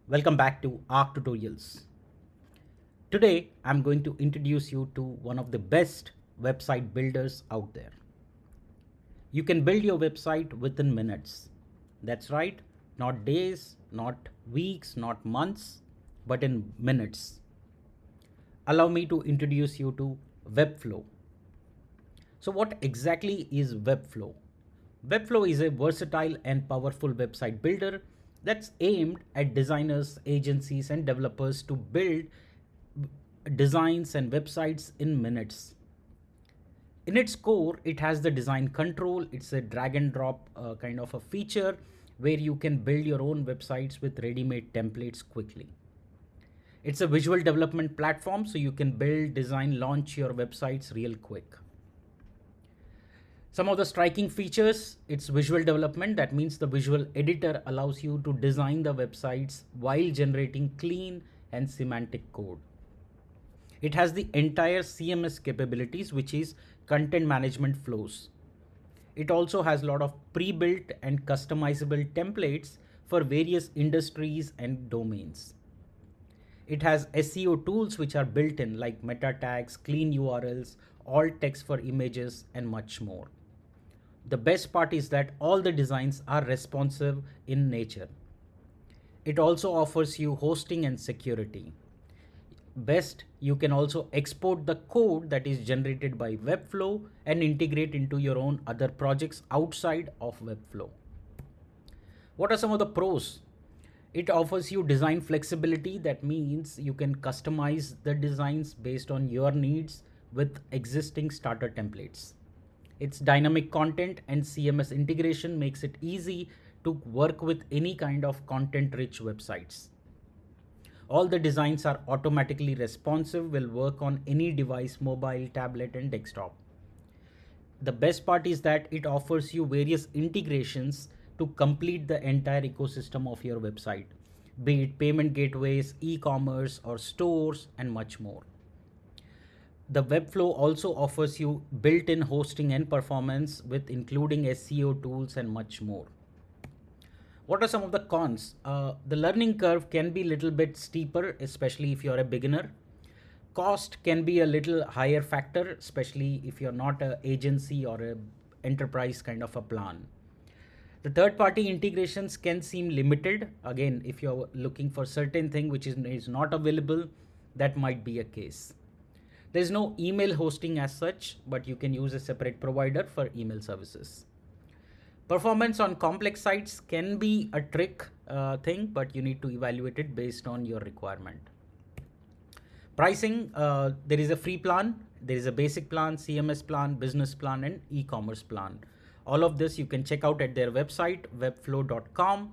Welcome back to ARCTutorials. Today I'm going to introduce you to one of the best website builders out there. You can build your website within minutes. That's right, not days, not weeks, not months, but in minutes. Allow me to introduce you to Webflow. So, what exactly is Webflow? Webflow is a versatile and powerful website builder that's aimed at designers, agencies, and developers to build designs and websites in minutes. In its core, it has the design control. It's a drag and drop kind of a feature where you can build your own websites with ready-made templates quickly. It's a visual development platform, so you can build, design, launch your websites real quick. Some of the striking features, it's visual development. That means the visual editor allows you to design the websites while generating clean and semantic code. It has the entire CMS capabilities, which is content management flows. It also has a lot of pre-built and customizable templates for various industries and domains. It has SEO tools which are built in like meta tags, clean URLs, alt text for images, and much more. The best part is that all the designs are responsive in nature. It also offers you hosting and security. Best, you can also export the code that is generated by Webflow and integrate into your own other projects outside of Webflow. What are some of the pros? It offers you design flexibility. That means you can customize the designs based on your needs with existing starter templates. Its dynamic content and CMS integration makes it easy to work with any kind of content-rich websites. All the designs are automatically responsive, will work on any device, mobile, tablet, and desktop. The best part is that it offers you various integrations to complete the entire ecosystem of your website, be it payment gateways, e-commerce, or stores, and much more. The Webflow also offers you built-in hosting and performance with including SEO tools and much more. What are some of the cons? The learning curve can be a little bit steeper, especially if you're a beginner. Cost can be a little higher factor, especially if you're not an agency or a enterprise kind of a plan. The third party integrations can seem limited. Again, if you're looking for certain thing which is not available, that might be a case. There's no email hosting as such, but you can use a separate provider for email services. Performance on complex sites can be a trick thing, but you need to evaluate it based on your requirement. Pricing, there is a free plan, there is a basic plan, CMS plan, business plan, and e-commerce plan. All of this you can check out at their website, webflow.com.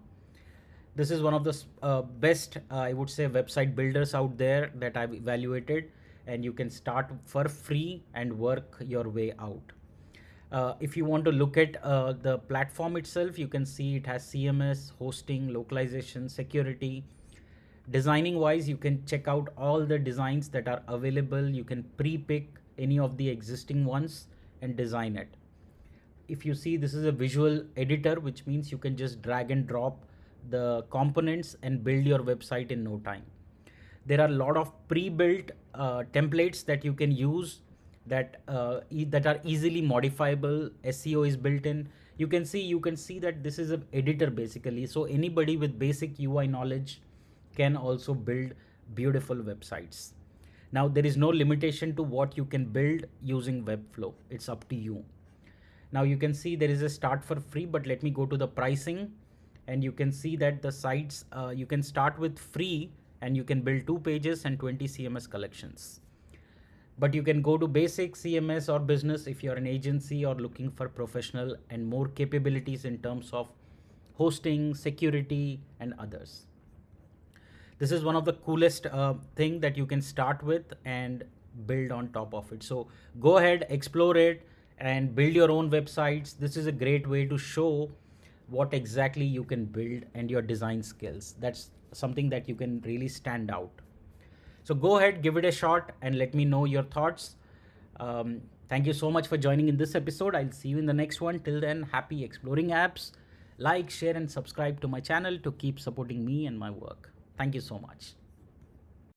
This is one of the best, I would say, website builders out there that I've evaluated, and you can start for free and work your way out. If you want to look at the platform itself, you can see it has CMS, hosting, localization, security. Designing wise, you can check out all the designs that are available. You can pre-pick any of the existing ones and design it. If you see, this is a visual editor, which means you can just drag and drop the components and build your website in no time. There are a lot of pre-built templates that you can use that are easily modifiable. SEO is built in. You can see that this is an editor basically. So anybody with basic UI knowledge can also build beautiful websites. Now there is no limitation to what you can build using Webflow. It's up to you. Now you can see there is a start for free, but let me go to the pricing, and you can see that the sites you can start with free and you can build 2 pages and 20 CMS collections. But you can go to basic CMS or business if you're an agency or looking for professional and more capabilities in terms of hosting, security, and others. This is one of the coolest thing that you can start with and build on top of it. So go ahead, explore it, and build your own websites. This is a great way to show what exactly you can build and your design skills. That's something that you can really stand out. So go ahead, give it a shot, and let me know your thoughts. Thank you so much for joining in this episode. I'll see you in the next one. Till then, happy exploring apps. Like, share, and subscribe to my channel to keep supporting me and my work. Thank you so much.